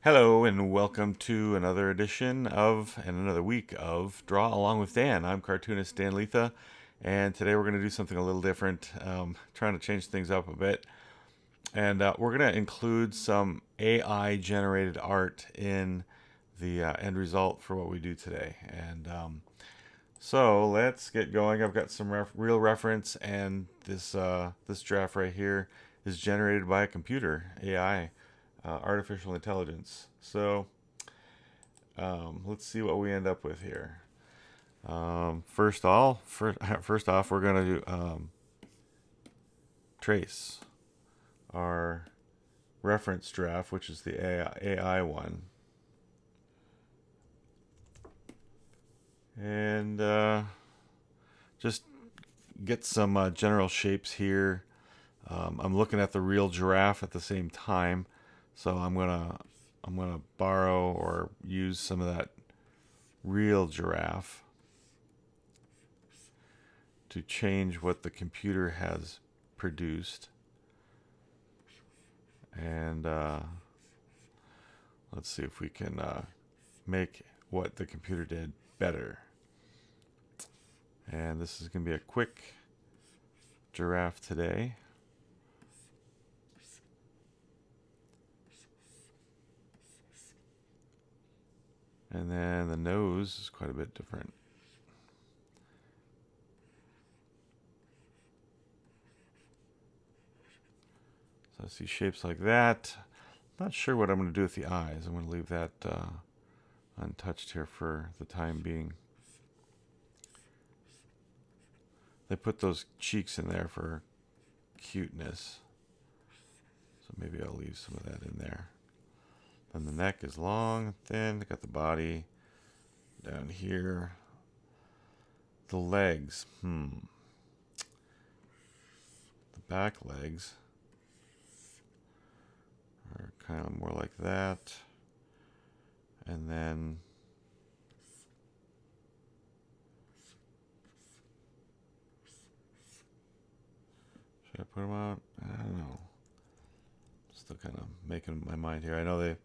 Hello and welcome to another edition of and another week of Draw Along with Dan. I'm cartoonist Dan Lietha, and today we're going to do something a little different, trying to change things up a bit. And we're going to include some AI generated art in the end result for what we do today. And so let's get going. I've got some real reference, and this draft right here is generated by a computer, AI, artificial intelligence. So let's see what we end up with here. First off, we're gonna do trace our reference draft, which is the AI one, and just get some general shapes here. I'm looking at the real giraffe at the same time, so I'm gonna borrow or use some of that real giraffe to change what the computer has produced. And let's see if we can make what the computer did better. And this is going to be a quick giraffe today. And then the nose is quite a bit different. So I see shapes like that. Not sure what I'm going to do with the eyes. I'm going to leave that untouched here for the time being. They put those cheeks in there for cuteness. So maybe I'll leave some of that in there. Then the neck is long, thin. Got the body down here. The legs. The back legs are kind of more like that. And then should I put them out? I don't know. Still kind of making my mind here. I know they've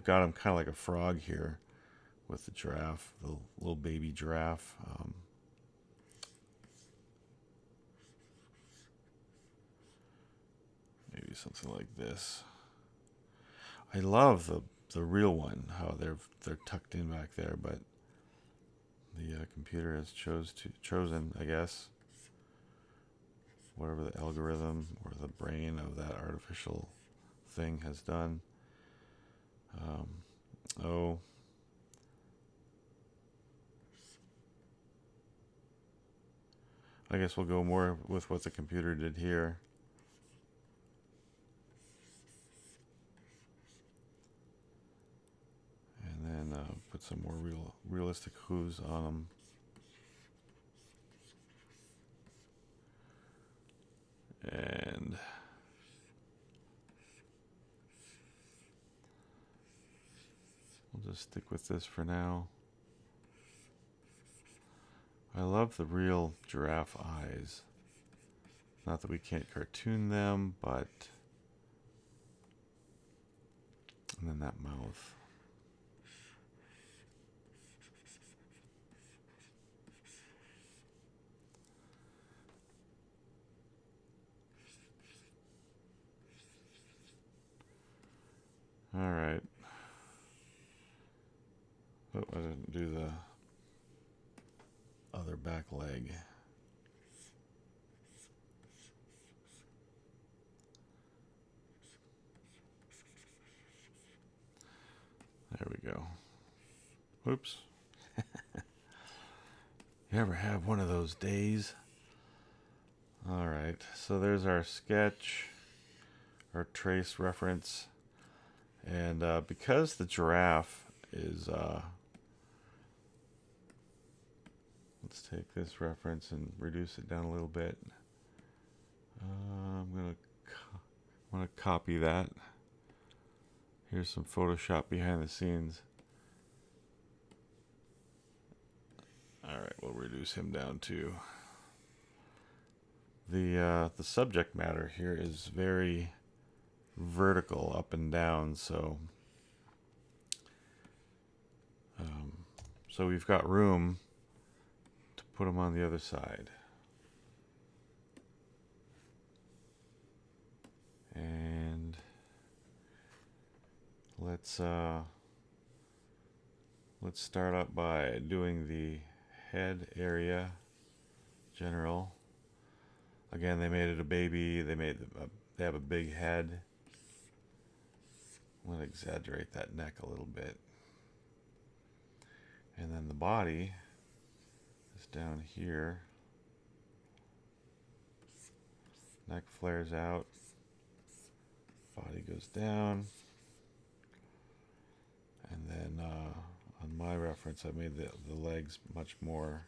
got them kind of like a frog here with the giraffe, the little baby giraffe. Maybe something like this. I love the real one, how they're tucked in back there, but the computer has chosen, I guess, whatever the algorithm or the brain of that artificial thing has done. Oh, I guess we'll go more with what the computer did here. And then put some more realistic hooves on them. And we'll just stick with this for now. I love the real giraffe eyes. Not that we can't cartoon them, but... And then that mouth. All right. Oh, I didn't do the other back leg. There we go. Oops. You ever have one of those days? All right. So there's our sketch, our trace reference. And because the giraffe is... let's take this reference and reduce it down a little bit. I'm going to copy that. Here's some Photoshop behind the scenes. All right, we'll reduce him down to... The subject matter here is very vertical, up and down, so So we've got room to put them on the other side. And let's start up by doing the head area. General. Again, they made it a baby. They have a big head. I'm going to exaggerate that neck a little bit. And then the body is down here. Neck flares out. Body goes down. And then on my reference, I made the legs much more.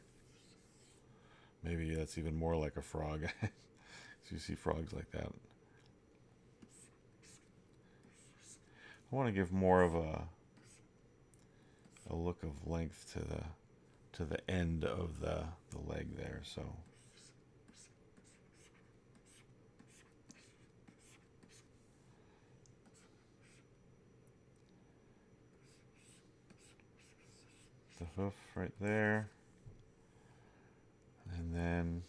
Maybe that's even more like a frog. So you see frogs like that. I want to give more of a look of length to the end of the leg there. So the hoof right there, and then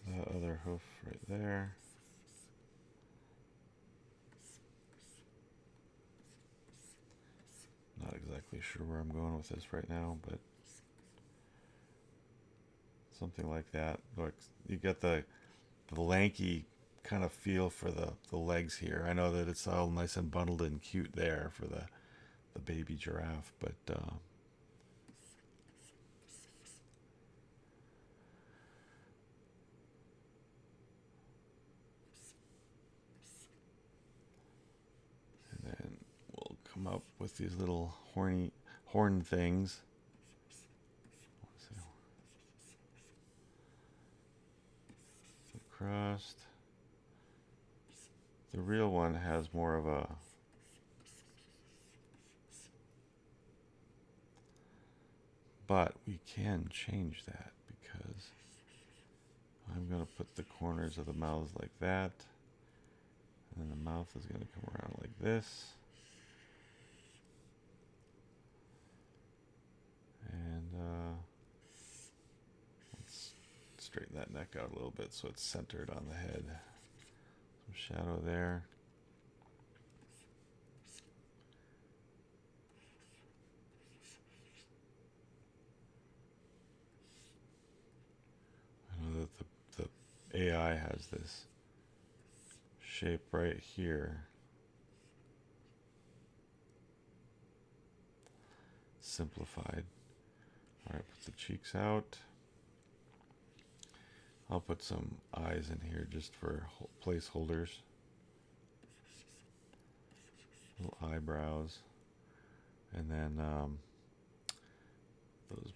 the other hoof right there. Not exactly sure where I'm going with this right now, but something like that. Like you get the lanky kind of feel for the legs here. I know that it's all nice and bundled and cute there for the baby giraffe, but and then we'll come up with these little horn things. Crust. The real one has more of a but we can change that because I'm going to put the corners of the mouths like that, and then the mouth is going to come around like this, and let's straighten that neck out a little bit so it's centered on the head. Some shadow there. I know that the AI has this shape right here. Simplified. Alright, put the cheeks out. I'll put some eyes in here just for placeholders. Little eyebrows. And then those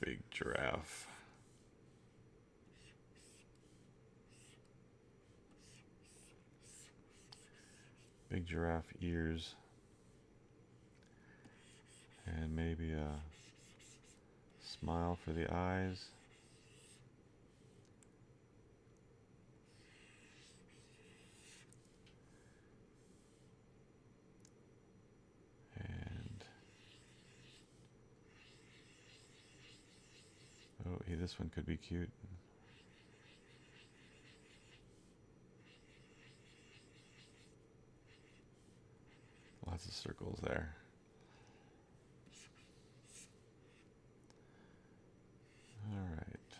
big giraffe. Big giraffe ears. And maybe a smile for the eyes. And oh, hey, this one could be cute. Lots of circles there. Alright.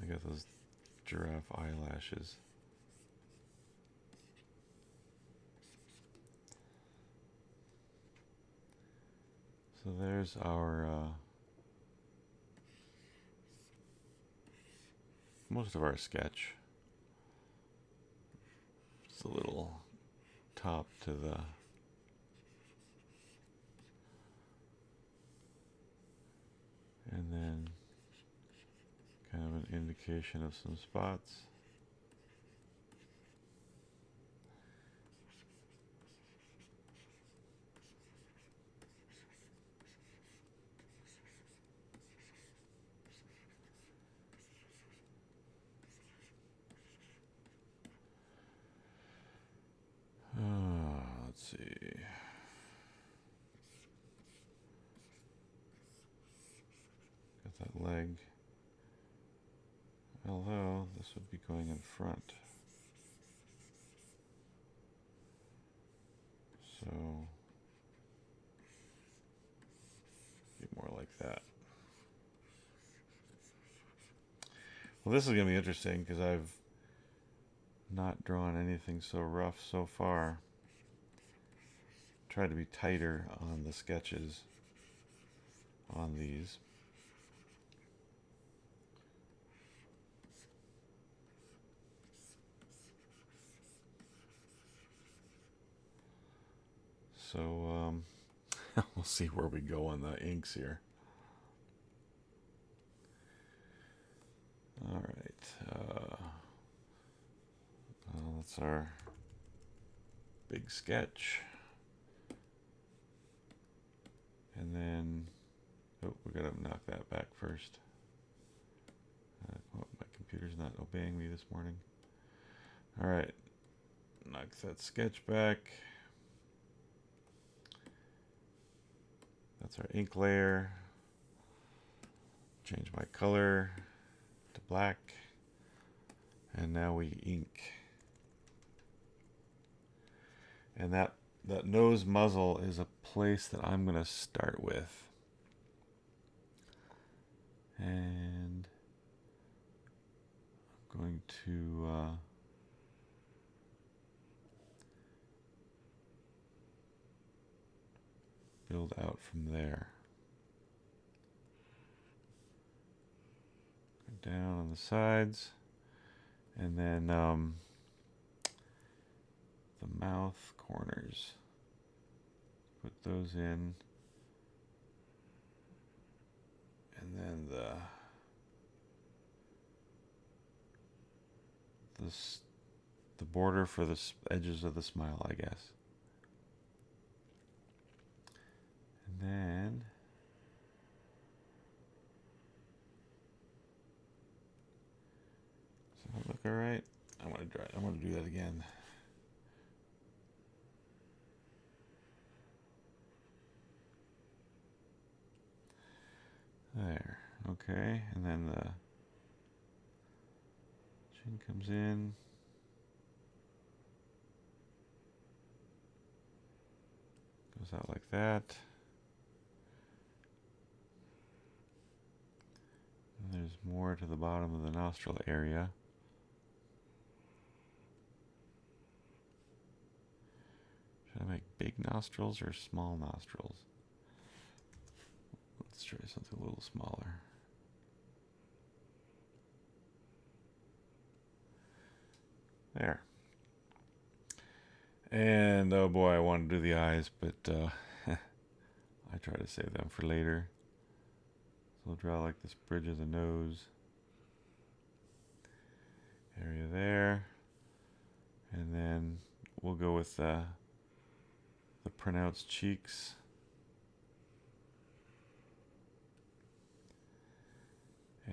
I got those giraffe eyelashes. So there's our most of our sketch. Just a little top to the and then kind of an indication of some spots. see. Got that leg. Although this would be going in front. So be more like that. Well, this is going to be interesting because I've not drawn anything so rough so far. Tried to be tighter on the sketches on these. So we'll see where we go on the inks here. All right. Well, that's our big sketch. And then, oh, we gotta knock that back first. Oh, my computer's not obeying me this morning. All right, knock that sketch back. That's our ink layer. Change my color to black. And now we ink. And that nose muzzle is a place that I'm going to start with. And I'm going to build out from there. Go down on the sides, and then the mouth corners. Put those in, and then the border for the edges of the smile, I guess. And then does that look all right? I'm gonna do that again. There. Okay, and then the chin comes in. Goes out like that. And there's more to the bottom of the nostril area. Should I make big nostrils or small nostrils? Let's try something a little smaller. There. And oh boy, I want to do the eyes, but I try to save them for later. So I'll draw like this bridge of the nose area there. And then we'll go with the pronounced cheeks.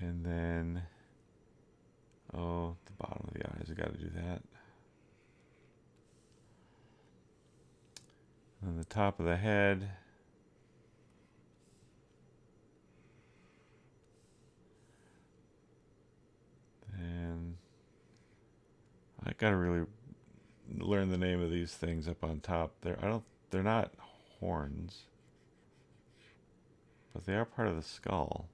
And then, oh, the bottom of the eyes, I gotta do that. And the top of the head. And I gotta really learn the name of these things up on top. They're not horns, but they are part of the skull.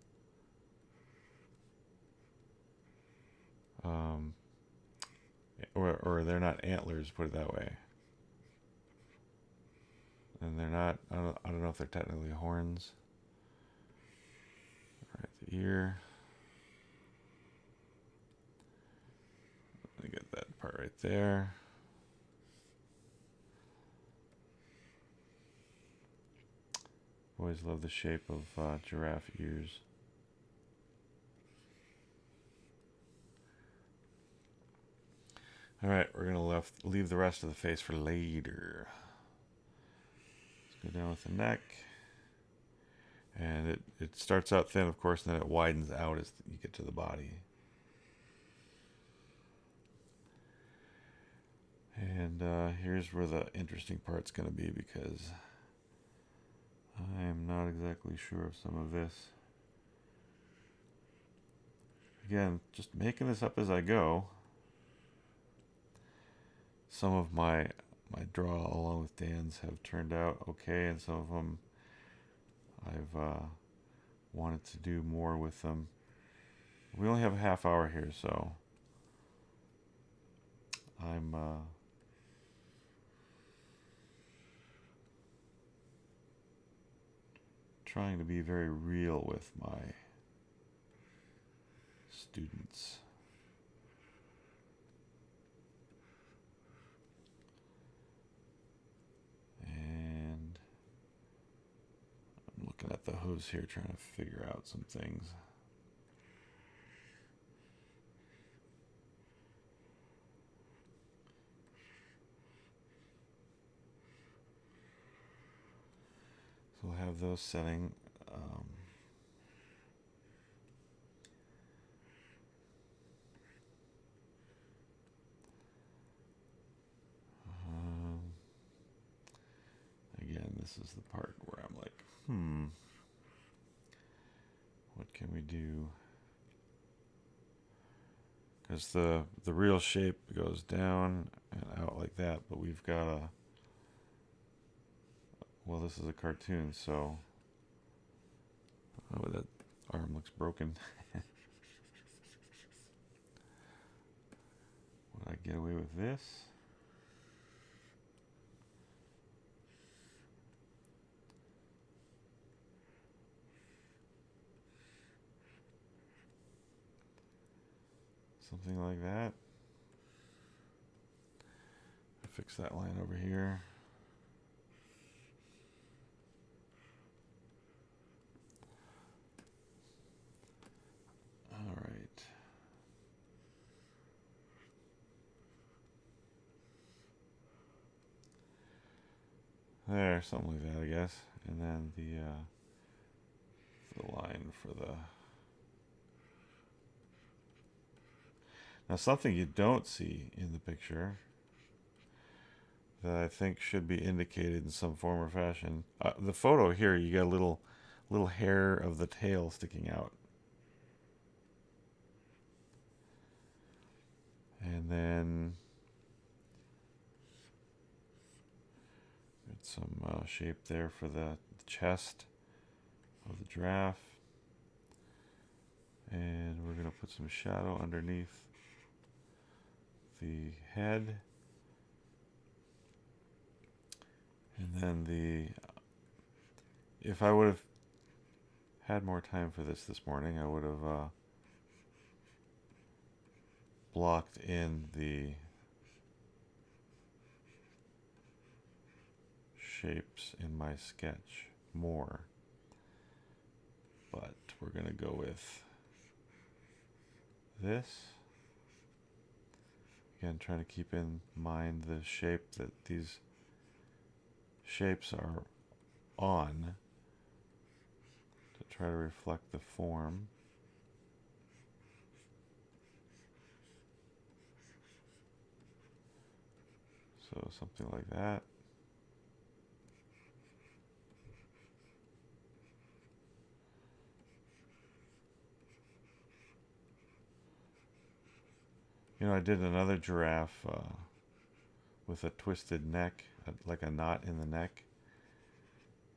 Or they're not antlers, put it that way. And they're not, I don't know if they're technically horns. All right, the ear. Let me get that part right there. Always love the shape of giraffe ears. All right, we're gonna leave the rest of the face for later. Let's go down with the neck, and it starts out thin, of course, and then it widens out as you get to the body. And here's where the interesting part's going to be, because I am not exactly sure of some of this. Again, just making this up as I go. Some of my draw along with Dan's have turned out okay, and some of them I've wanted to do more with them. We only have a half hour here, so I'm trying to be very real with my students. And I'm looking at the hose here, trying to figure out some things. So we'll have those setting. Again, this is the part where I'm like, what can we do? Because the real shape goes down and out like that, but we've got a, well, this is a cartoon, so, oh, that arm looks broken. Would I get away with this? Something like that. Fix that line over here. All right. There, something like that, I guess. And then the line for the... Now, something you don't see in the picture that I think should be indicated in some form or fashion. The photo here, you got a little hair of the tail sticking out. And then got some shape there for the chest of the giraffe. And we're going to put some shadow underneath the head. And then if I would have had more time for this morning, I would have blocked in the shapes in my sketch more. But we're going to go with this. Again, trying to keep in mind the shape that these shapes are on to try to reflect the form. So something like that. You know, I did another giraffe with a twisted neck, like a knot in the neck.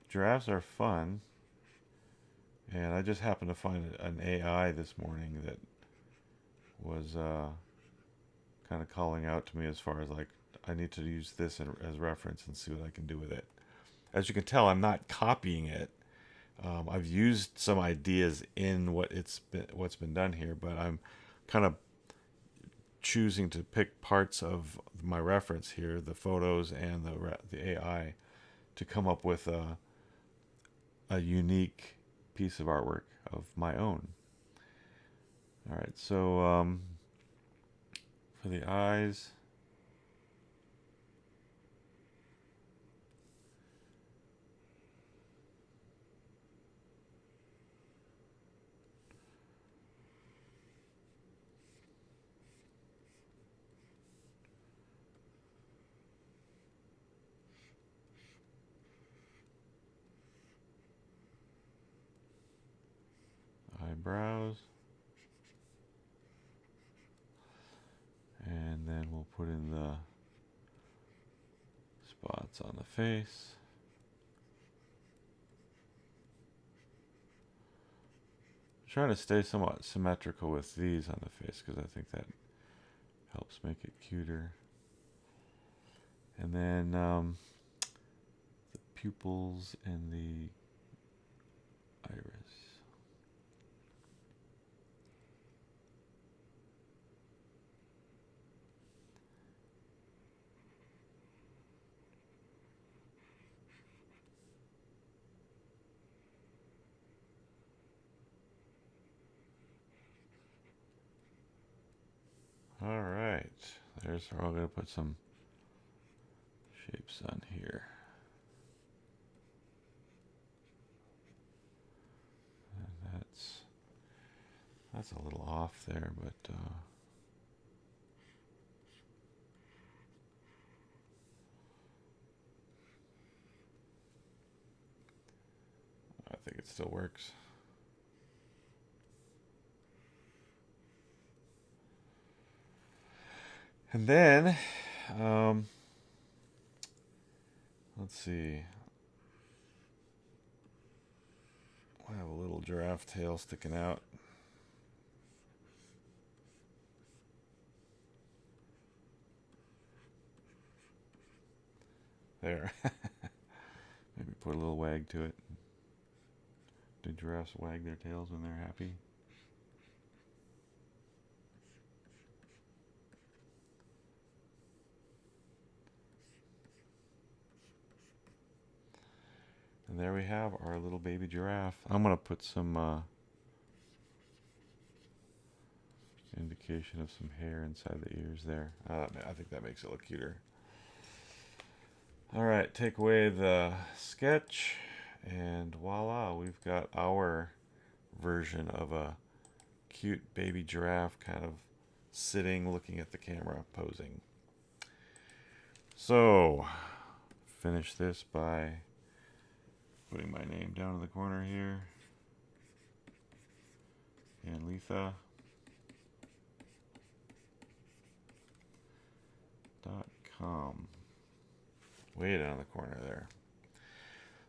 Giraffes are fun, and I just happened to find an AI this morning that was kind of calling out to me as far as like, I need to use this as reference and see what I can do with it. As you can tell, I'm not copying it. I've used some ideas in what's been done here, but I'm kind of choosing to pick parts of my reference here, the photos and the AI, to come up with a unique piece of artwork of my own. All right, so for the eyes, brows. And then we'll put in the spots on the face. I'm trying to stay somewhat symmetrical with these on the face because I think that helps make it cuter. And then the pupils and the iris. All right, there's where I'm going to put some shapes on here. And that's a little off there, but I think it still works. And then, let's see. I have a little giraffe tail sticking out. There. Maybe put a little wag to it. Do giraffes wag their tails when they're happy? And there we have our little baby giraffe. I'm going to put some indication of some hair inside the ears there. I think that makes it look cuter. All right, take away the sketch, and voila, we've got our version of a cute baby giraffe kind of sitting, looking at the camera, posing. So, finish this by putting my name down in the corner here. And Lietha.com. Way down in the corner there.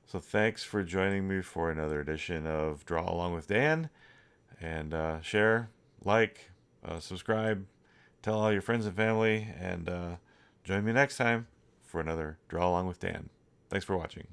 So thanks for joining me for another edition of Draw Along with Dan. And share, like, subscribe, tell all your friends and family, and join me next time for another Draw Along with Dan. Thanks for watching.